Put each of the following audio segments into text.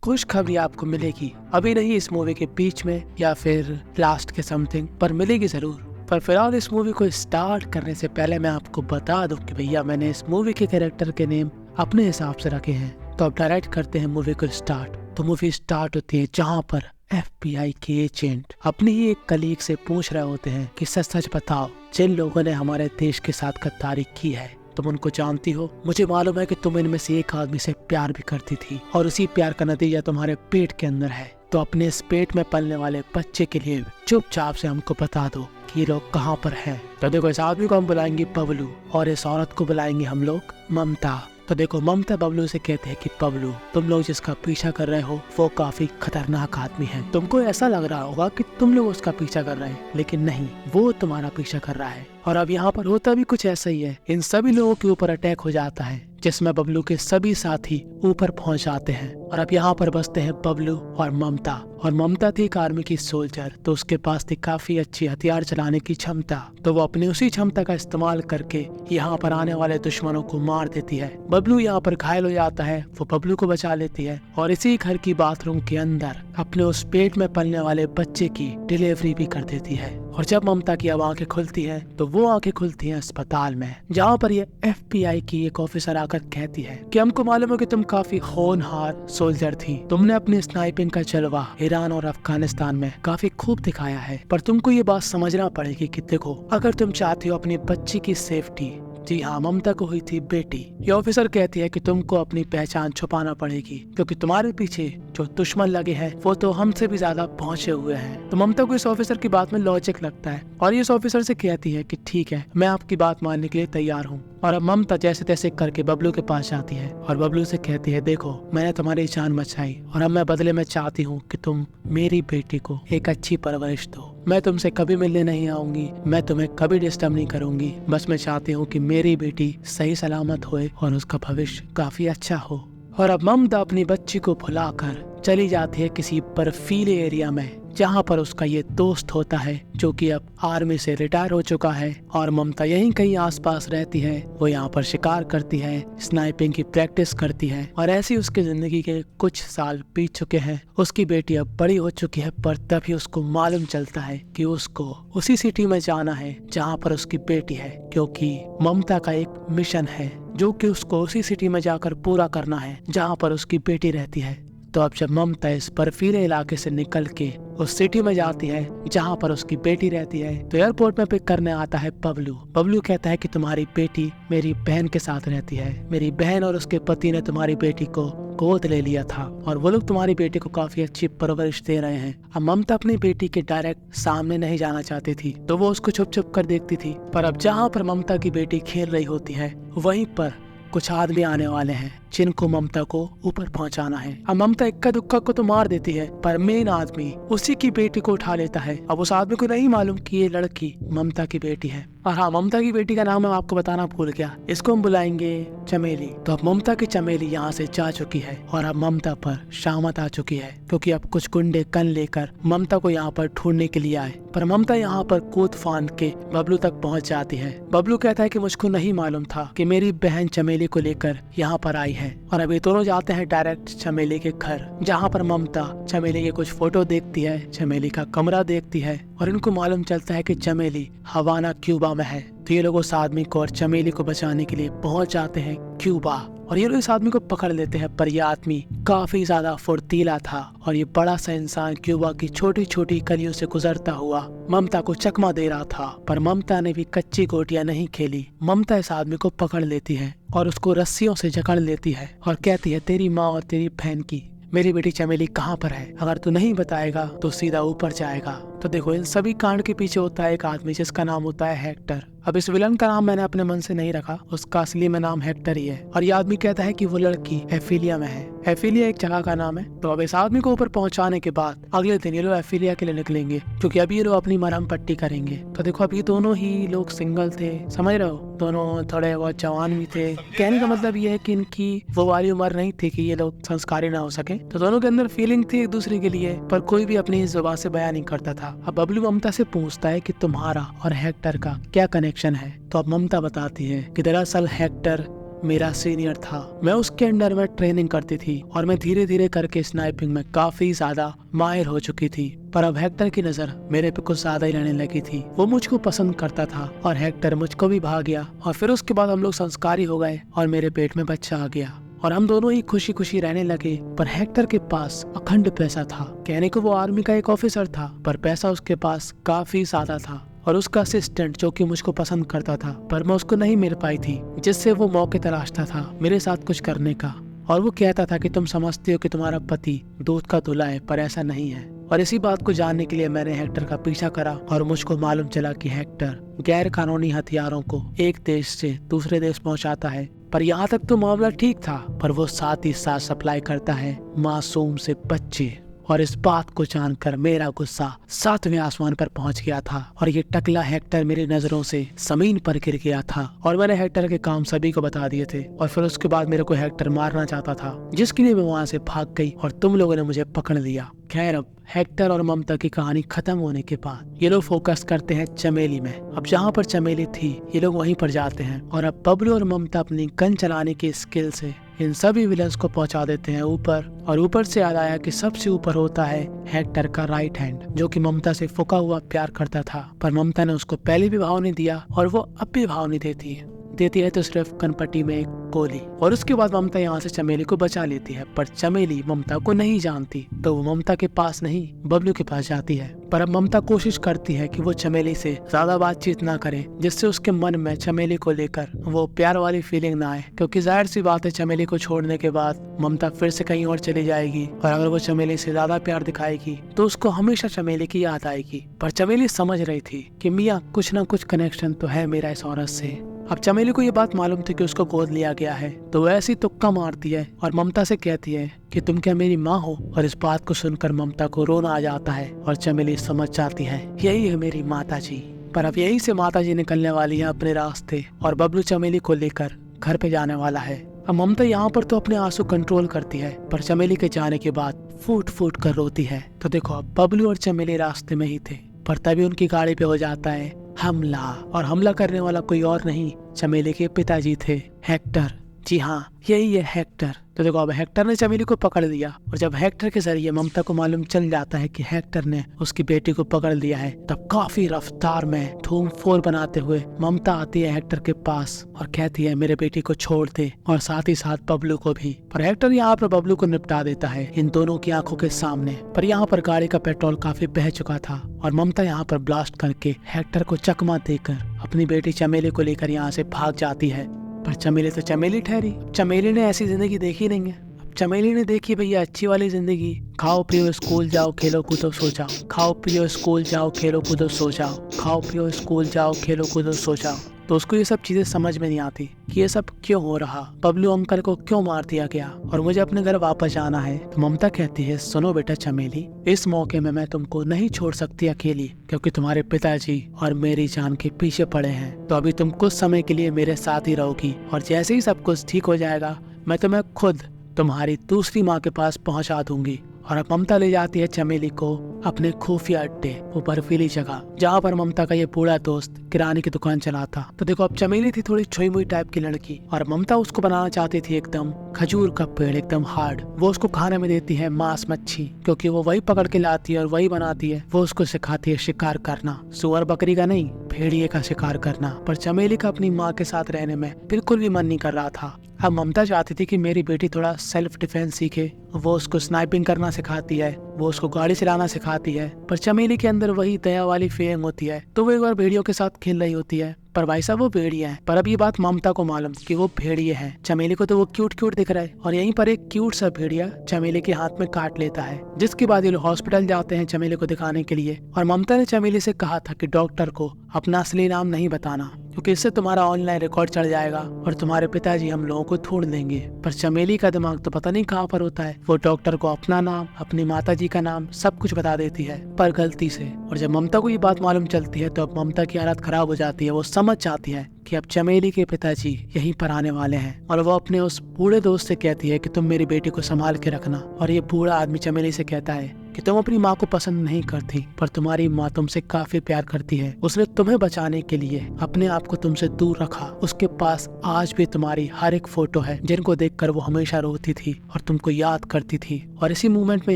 खुशखबरी आपको मिलेगी, अभी नहीं इस मूवी के बीच में या फिर लास्ट के समथिंग, पर मिलेगी जरूर। पर फिलहाल इस मूवी को स्टार्ट करने से पहले मैं आपको बता दूं कि भैया मैंने इस मूवी के कैरेक्टर के नेम अपने हिसाब से रखे हैं। तो अब डायरेक्ट करते हैं मूवी को स्टार्ट। तो मूवी स्टार्ट होती है जहाँ पर FBI के एजेंट अपनी ही एक कलीग से पूछ रहे होते हैं कि सच सच बताओ, जिन लोगों ने हमारे देश के साथ गद्दारी की है तुम उनको जानती हो? मुझे मालूम है कि तुम इनमें से एक आदमी से प्यार भी करती थी और उसी प्यार का नतीजा तुम्हारे पेट के अंदर है। तो अपने इस पेट में पलने वाले बच्चे के लिए चुपचाप से हमको बता दो कि ये लोग कहाँ पर हैं। तो देखो, इस आदमी को हम बुलाएंगे बबलू और इस औरत को बुलाएंगे हम लोग ममता। तो देखो, ममता बबलू से कहते हैं कि बबलू, तुम लोग जिसका पीछा कर रहे हो वो काफी खतरनाक आदमी है। तुमको ऐसा लग रहा होगा कि तुम लोग उसका पीछा कर रहे हैं, लेकिन नहीं, वो तुम्हारा पीछा कर रहा है। और अब यहाँ पर होता भी कुछ ऐसा ही है। इन सभी लोगों के ऊपर अटैक हो जाता है जिसमें बबलू के सभी साथी ऊपर पहुंच जाते हैं। और अब यहाँ पर बसते हैं बबलू और ममता। और ममता थी एक आर्मी की सोल्जर, तो उसके पास थी काफी अच्छी हथियार चलाने की क्षमता। तो वो अपनी उसी क्षमता का इस्तेमाल करके यहाँ पर आने वाले दुश्मनों को मार देती है। बबलू यहाँ पर घायल हो जाता है, वो बबलू को बचा लेती है और इसी घर की बाथरूम के अंदर अपने उस पेट में पलने वाले बच्चे की डिलीवरी भी कर देती है। और जब ममता की अब आंखें खुलती हैं तो वो आंखें खुलती हैं अस्पताल में, जहाँ पर ये FBI की एक ऑफिसर आकर कहती है कि हमको मालूम है कि तुम काफी होनहार सोल्जर थी। तुमने अपनी स्नाइपिंग का जलवा ईरान और अफगानिस्तान में काफी खूब दिखाया है, पर तुमको ये बात समझना पड़ेगी कि देखो, अगर तुम चाहती हो अपनी बच्ची की सेफ्टी, जी हाँ, ममता को हुई थी बेटी, ये ऑफिसर कहती है कि तुमको अपनी पहचान छुपाना पड़ेगी क्योंकि तुम्हारे पीछे जो दुश्मन लगे हैं वो तो हमसे भी ज्यादा पहुंचे हुए हैं। तो ममता को इस ऑफिसर की बात में लॉजिक लगता है और इस ऑफिसर से कहती है कि ठीक है, मैं आपकी बात मानने के लिए तैयार हूँ। और अब ममता जैसे तैसे करके बबलू के पास जाती है और बबलू से कहती है, देखो, मैंने तुम्हारी जान बचाई और अब मैं बदले में चाहती हूँ कि तुम मेरी बेटी को एक अच्छी परवरिश दो। मैं तुमसे कभी मिलने नहीं आऊंगी, मैं तुम्हें कभी डिस्टर्ब नहीं करूंगी, बस मैं चाहती हूँ कि मेरी बेटी सही सलामत होए और उसका भविष्य काफी अच्छा हो। और अब ममता अपनी बच्ची को भुलाकर चली जाती है किसी बर्फीले एरिया में, जहाँ पर उसका ये दोस्त होता है जो कि अब आर्मी से रिटायर हो चुका है। और ममता यहीं कहीं आसपास रहती है, वो यहाँ पर शिकार करती है, स्नाइपिंग की प्रैक्टिस करती है और ऐसी उसकी जिंदगी के कुछ साल बीत चुके हैं। उसकी बेटी अब बड़ी हो चुकी है, पर तभी उसको मालूम चलता है कि उसको उसी सिटी में जाना है जहाँ पर उसकी बेटी है, क्योंकि ममता का एक मिशन है जो कि उसको उसी सिटी में जाकर पूरा करना है जहाँ पर उसकी बेटी रहती है। तो अब जब ममता इस बर्फीले इलाके से निकल के उस सिटी में जाती है जहाँ पर उसकी बेटी रहती है, तो एयरपोर्ट में पिक करने आता है बबलू। बबलू कहता है कि तुम्हारी बेटी मेरी बहन के साथ रहती है, मेरी बहन और उसके पति ने तुम्हारी बेटी को गोद ले लिया था और वो लोग तुम्हारी बेटी को काफी अच्छी परवरिश दे रहे हैं। अब ममता अपनी बेटी के डायरेक्ट सामने नहीं जाना चाहती थी, तो वो उसको छुप छुप कर देखती थी। पर अब जहाँ पर ममता की बेटी खेल रही होती है वहीं पर कुछ आदमी आने वाले हैं जिनको ममता को ऊपर पहुंचाना है। अब ममता इक्का दुक्का को तो मार देती है, पर मेन आदमी उसी की बेटी को उठा लेता है। अब उस आदमी को नहीं मालूम कि ये लड़की ममता की बेटी है। और हाँ, ममता की बेटी का नाम मैं आपको बताना भूल गया, इसको हम बुलाएंगे चमेली। तो अब ममता की चमेली यहाँ से जा चुकी है और अब ममता पर शामत आ चुकी है, क्योंकि अब कुछ गुंडे कन लेकर ममता को यहाँ पर ढूंढने के लिए आए। पर ममता यहाँ पर कूद फांद के बबलू तक पहुँच जाती है। बबलू कहता है कि मुझको नहीं मालूम था कि मेरी बहन चमेली को लेकर यहाँ पर आई है। और अभी दोनों जाते हैं डायरेक्ट चमेली के घर, जहाँ पर ममता चमेली के कुछ फोटो देखती है, चमेली का कमरा देखती है और इनको मालूम चलता है कि चमेली हवाना क्यूबा में है। तो ये लोग उस आदमी को और चमेली को बचाने के लिए पहुंच जाते हैं क्यूबा और ये लोग इस आदमी को पकड़ लेते हैं। पर यह आदमी काफी ज्यादा फुर्तीला था और ये बड़ा सा इंसान क्यूबा की छोटी छोटी गलियों से गुजरता हुआ ममता को चकमा दे रहा था। पर ममता ने भी कच्ची गोटियां नहीं खेली। ममता इस आदमी को पकड़ लेती है और उसको रस्सियों से जकड़ लेती है और कहती है, तेरी माँ और तेरी बहन की मेरी बेटी चमेली कहाँ पर है? अगर तू नहीं बताएगा तो सीधा ऊपर जाएगा। तो देखो, इन सभी कांड के पीछे होता है एक आदमी जिसका नाम होता है हेक्टर। अब इस विलन का नाम मैंने अपने मन से नहीं रखा, उसका असली में नाम हेक्टर ही है। और ये आदमी कहता है कि वो लड़की एफिलिया में है। एफिलिया एक जगह का नाम है। तो अब इस आदमी को ऊपर पहुंचाने के बाद अगले दिन ये लोग एफिलिया के लिए निकलेंगे, क्योंकि अभी ये लोग अपनी मरहम पट्टी करेंगे। तो देखो, अभी दोनों ही लोग सिंगल थे, समझ रहे हो, दोनों थोड़े बहुत जवान भी थे। कहने का मतलब ये है कि इनकी वो वाली उम्र नहीं थी कि ये लोग संस्कारी ना हो सके। तो दोनों के अंदर फीलिंग थी एक दूसरे के लिए, पर कोई भी अपनी जुबान से बयान नहीं करता था। अब बबलू ममता से पूछता है कि तुम्हारा और हेक्टर का क्या कनेक्शन है। तो अब ममता बताती है कि दरअसल हेक्टर मेरा सीनियर था। मैं उसके अंडर में ट्रेनिंग करती थी और मैं धीरे धीरे करके स्नाइपिंग में काफी ज्यादा माहिर हो चुकी थी। पर अब हेक्टर की नजर मेरे पे कुछ ज्यादा ही रहने लगी थी। वो मुझको पसंद करता था और हेक्टर मुझको भी भाग गया और फिर उसके बाद हम लोग संस्कारी हो गए और मेरे पेट में बच्चा आ गया और हम दोनों ही खुशी खुशी रहने लगे। पर हेक्टर के पास अखंड पैसा था। कहने को वो आर्मी का एक ऑफिसर था, पर पैसा उसके पास काफी ज्यादा था। और उसका असिस्टेंट जो कि मुझको पसंद करता था, पर मैं उसको नहीं मिल पाई थी, जिससे वो मौके तलाशता था मेरे साथ कुछ करने का। और वो कहता था कि तुम समझते हो कि तुम्हारा पति दूध का धुला है, पर ऐसा नहीं है। और इसी बात को जानने के लिए मैंने हेक्टर का पीछा करा और मुझको मालूम चला कि हेक्टर गैर कानूनी हथियारों को एक देश से दूसरे देश पहुंचाता है। पर यहाँ तक तो मामला ठीक था, पर वो साथ ही साथ सप्लाई करता है मासूम से बच्चे। और इस बात को जानकर मेरा गुस्सा 7वें आसमान पर पहुंच गया था और ये टकला हेक्टर मेरी नजरों से जमीन पर गिर गया था। और मैंने हेक्टर के काम सभी को बता दिए थे और फिर उसके बाद मेरे को हेक्टर मारना चाहता था, जिसके लिए मैं वहां से भाग गई और तुम लोगों ने मुझे पकड़ लिया। खैर, अब हेक्टर और ममता की कहानी खत्म होने के बाद ये लोग फोकस करते हैं चमेली में। अब जहाँ पर चमेली थी ये लोग वहीं पर जाते हैं और अब बबलू और ममता अपनी गन चलाने की स्किल से इन सभी विलन्स को पहुंचा देते हैं ऊपर। और ऊपर से याद आया कि सबसे ऊपर होता है हेक्टर का राइट हैंड, जो कि ममता से फुका हुआ प्यार करता था। पर ममता ने उसको पहले भी भाव नहीं दिया और वो अब भी भाव नहीं देती है तो सिर्फ कनपट्टी में एक गोली। और उसके बाद ममता यहाँ से चमेली को बचा लेती है, पर चमेली ममता को नहीं जानती, तो वो ममता के पास नहीं बबलू के पास जाती है। पर अब ममता कोशिश करती है कि वो चमेली से ज्यादा बातचीत ना करे, जिससे उसके मन में चमेली को लेकर वो प्यार वाली फीलिंग ना आए, क्योंकि जाहिर सी बात है चमेली को छोड़ने के बाद ममता फिर से कहीं और चली जाएगी और अगर वो चमेली से ज्यादा प्यार दिखाएगी तो उसको हमेशा चमेली की याद आएगी। पर चमेली समझ रही थी कि मियाँ कुछ ना कुछ कनेक्शन तो है मेरा इस औरत से। अब चमेली को ये बात मालूम थी कि उसको गोद लिया गया है, तो वो ऐसी तुक्का मारती है और ममता से कहती है कि तुम क्या मेरी माँ हो। और इस बात को सुनकर ममता को रोना आ जाता है और चमेली समझ जाती है यही है मेरी माता जी। पर अब यही से माता जी निकलने वाली है अपने रास्ते और बबलू चमेली को लेकर घर पे जाने वाला है। अब ममता यहाँ पर तो अपने आंसू कंट्रोल करती है, पर चमेली के जाने के बाद फूट फूट कर रोती है। तो देखो, अब बबलू और चमेली रास्ते में ही थे, पर तभी उनकी गाड़ी पे हो जाता है हमला। और हमला करने वाला कोई और नहीं चमेली के पिताजी थे, हेक्टर। जी हाँ, यही है हेक्टर। तो देखो, अब हेक्टर ने चमेली को पकड़ लिया और जब हेक्टर के जरिए ममता को मालूम चल जाता है कि हेक्टर ने उसकी बेटी को पकड़ लिया है, तब काफी रफ्तार में धूम फोर बनाते हुए ममता आती है हेक्टर के पास और कहती है मेरे बेटी को छोड़ दे और साथ ही साथ बबलू को भी। पर हेक्टर यहाँ पर बबलू को निपटा देता है इन दोनों की आंखों के सामने। पर यहाँ पर गाड़ी का पेट्रोल काफी बह चुका था और ममता यहाँ पर ब्लास्ट करके हेक्टर को चकमा देकर अपनी बेटी चमेली को लेकर यहाँ से भाग जाती है। पर चमेली तो चमेली ठहरी। चमेली ने ऐसी जिंदगी देखी नहीं है। अब चमेली ने देखी भैया अच्छी वाली जिंदगी, खाओ पियो स्कूल जाओ खेलो कूदो सो जाओ, खाओ पियो स्कूल जाओ खेलो कूदो सो जाओ, खाओ पियो स्कूल जाओ खेलो कूदो सो जाओ। तो उसको ये सब चीजें समझ में नहीं आती कि ये सब क्यों हो रहा, बबलू अंकल को क्यों मार दिया गया और मुझे अपने घर वापस जाना है। तो ममता कहती है सुनो बेटा चमेली, इस मौके में मैं तुमको नहीं छोड़ सकती अकेली, क्योंकि तुम्हारे पिताजी और मेरी जान के पीछे पड़े हैं। तो अभी तुम कुछ समय के लिए मेरे साथ ही रहोगी और जैसे ही सब कुछ ठीक हो जाएगा मैं तुम्हें खुद तुम्हारी दूसरी माँ के पास पहुँचा दूंगी। और अब ममता ले जाती है चमेली को अपने खुफिया अड्डे, वो बर्फीली जगह जहाँ पर ममता का ये बूढ़ा दोस्त किराने की दुकान चलाता। तो देखो, अब चमेली थी थोड़ी छोई मुई टाइप की लड़की और ममता उसको बनाना चाहती थी एकदम खजूर का पेड़, एकदम हार्ड। वो उसको खाने में देती है मांस मच्छी, क्योंकि वो वही पकड़ के लाती है और वही बनाती है। वो उसको सिखाती है शिकार करना, सुअर बकरी का नहीं भेड़िए का शिकार करना। पर चमेली का अपनी माँ के साथ रहने में बिल्कुल भी मन नहीं कर रहा था। अब ममता चाहती थी कि मेरी बेटी थोड़ा सेल्फ डिफेंस सीखे। वो उसको स्नाइपिंग करना सिखाती है, वो उसको गाड़ी चलाना सिखाती है। पर चमेली के अंदर वही दया वाली फीलिंग होती है, तो वो एक बार भेड़ियों के साथ खेल रही होती है। पर भाई साहब वो भेड़िया है। पर अब ये बात ममता को मालूम कि वो भेड़िए हैं। चमेली को तो वो क्यूट क्यूट दिख रहा है और यहीं पर एक क्यूट सा भेड़िया चमेली के हाथ में काट लेता है, जिसके बाद ये लोग हॉस्पिटल जाते हैं चमेली को दिखाने के लिए। और ममता ने चमेली से कहा था कि डॉक्टर को अपना असली नाम नहीं बताना, क्योंकि इससे तुम्हारा ऑनलाइन रिकॉर्ड चढ़ जाएगा और तुम्हारे पिताजी हम लोगों को ढूंढ लेंगे। पर चमेली का दिमाग तो पता नहीं कहाँ पर होता है, वो डॉक्टर को अपना नाम, अपनी माताजी का नाम सब कुछ बता देती है, पर गलती से। और जब ममता को ये बात मालूम चलती है तो अब ममता की हालत खराब हो जाती है। वो समझ जाती है कि अब चमेली के पिताजी यहीं पर आने वाले हैं और वो अपने उस बूढ़े दोस्त से कहती है कि तुम मेरी बेटी को संभाल के रखना। और ये बूढ़ा आदमी चमेली से कहता है कि तुम अपनी माँ को पसंद नहीं करती, पर तुम्हारी माँ तुमसे काफी प्यार करती है। उसने तुम्हें बचाने के लिए अपने आप को तुमसे दूर रखा। उसके पास आज भी तुम्हारी हर एक फोटो है जिनको देखकर वो हमेशा रोती थी और तुमको याद करती थी। और इसी मोमेंट में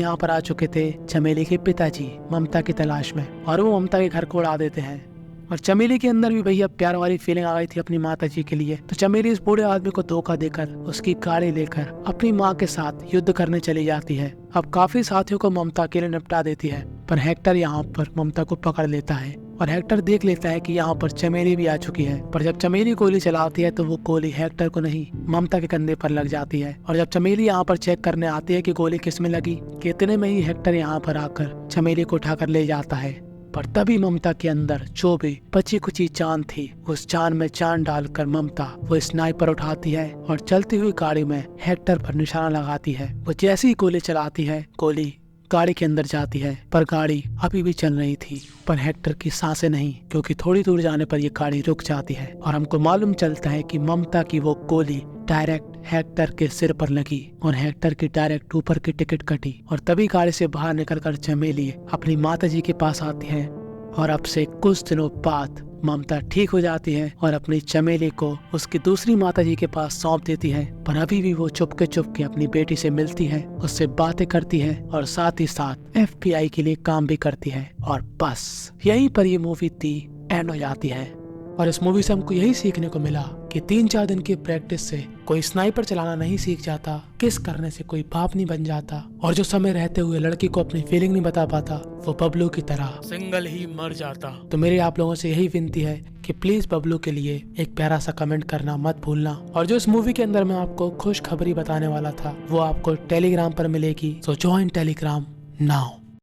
यहाँ पर आ चुके थे चमेली के पिताजी ममता की तलाश में, और वो ममता के घर को उड़ा देते हैं। और चमेली के अंदर भी भैया प्यार वाली फीलिंग आ गई थी अपनी माता जी के लिए। तो चमेली इस बूढ़े आदमी को धोखा देकर उसकी गाड़ी लेकर अपनी माँ के साथ युद्ध करने चली जाती है। अब काफी साथियों को ममता अकेले निपटा देती है, पर हेक्टर यहाँ पर ममता को पकड़ लेता है और हेक्टर देख लेता है कि यहाँ पर चमेली भी आ चुकी है। पर जब चमेली गोली चलाती है तो वो गोली हेक्टर को नहीं ममता के कंधे पर लग जाती है। और जब चमेली यहाँ पर चेक करने आती है कि गोली किसमें लगी, कितने में ही हेक्टर यहाँ पर आकर चमेली को उठाकर ले जाता है। पर तभी ममता के अंदर जो भी बची कुची चांद थी, उस चांद में चांद डालकर ममता वो स्नाइपर उठाती है और चलती हुई गाड़ी में हेक्टर पर निशाना लगाती है। वो जैसी ही गोली चलाती है, गोली गाड़ी के अंदर जाती है, पर गाड़ी अभी भी चल रही थी, पर हेक्टर की सांसें नहीं, क्योंकि थोड़ी दूर जाने पर ये गाड़ी रुक जाती है। और हमको मालूम चलता है कि ममता की वो गोली डायरेक्ट हेक्टर के सिर पर लगी और हेक्टर की डायरेक्ट ऊपर की टिकट कटी। और तभी गाड़ी से बाहर निकलकर चमेली अपनी माताजी के पास आती है और अब से कुछ दिनों बाद ममता ठीक हो जाती है और अपनी चमेली को उसकी दूसरी माताजी के पास सौंप देती है। पर अभी भी वो चुपके अपनी बेटी से मिलती है, उससे बातें करती है और साथ ही साथ FBI के लिए काम भी करती है। और बस यहीं पर ये मूवी थी एंड हो जाती है। और इस मूवी से हमको यही सीखने को मिला कि 3-4 दिन की प्रैक्टिस से कोई स्नाइपर चलाना नहीं सीख जाता, किस करने से कोई बाप नहीं बन जाता, और जो समय रहते हुए लड़की को अपनी फीलिंग नहीं बता पाता वो बबलू की तरह सिंगल ही मर जाता। तो मेरी आप लोगों से यही विनती है कि प्लीज बबलू के लिए एक प्यारा सा कमेंट करना मत भूलना। और जो इस मूवी के अंदर मैं आपको खुशखबरी बताने वाला था वो आपको टेलीग्राम पर मिलेगी, सो ज्वाइन टेलीग्राम नाउ।